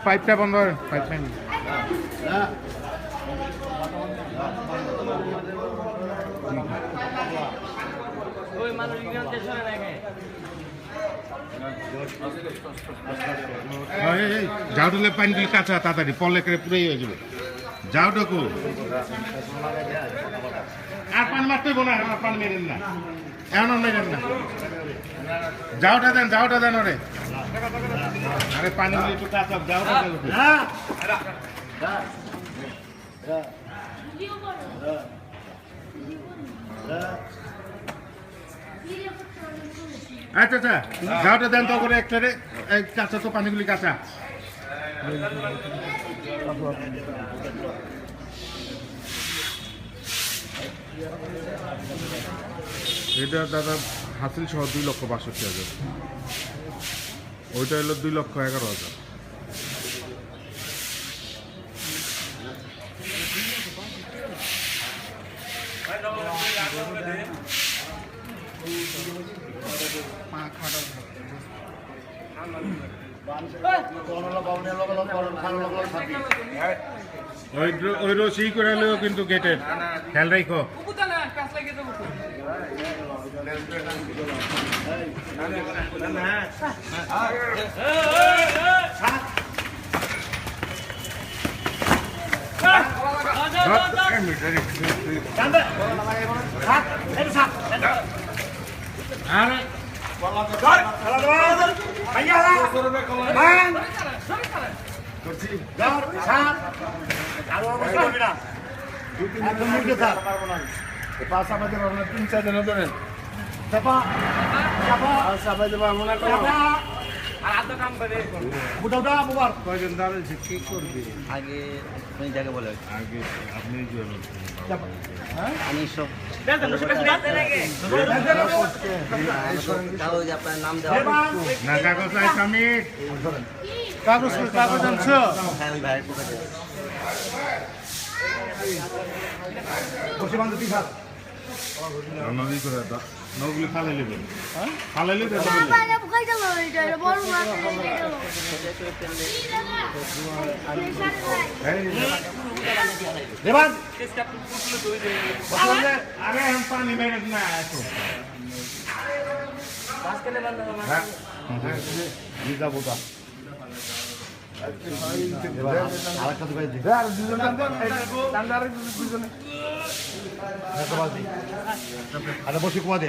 পাইপটা বন্ধ করেন, পাইপ নেই। ঝাউটুলে পানি দিলে কাঁচা তাড়াতাড়ি পলে করে পুরেই হয়ে যাবে। ঝাউটুকু আর পানি মারতে বলে আর পানি মেরেন না, এমন মেরেন না। যাওটা দেন ওরে। আরে পানি দিলে একটু কাঁচা যাওটা দেন। আচ্ছা আচ্ছা, যাওটা দেন তো করে একটা রে, কাঁচা তো পানিগুলি কাঁচা। এটা দাদা হাসিল সহ 2,62,000, ওইটা হলো 2,11,000। ওই রসি করে হলেও কিন্তু গেটের খেয়াল রাখো। আগে যাকে বলে আগে আপনি কাগজ আপনার নাম দেওয়া না, কাগজ নাই স্বামী, কাগজ আনছো? হ্যাঁ ওই ভাইয়ের পকেটে নদী করে নগুলি ফালে নেবে, ফালে নেবে। আরে পানি মেরে না এখন বোঝা আরে বসে কুয়া দে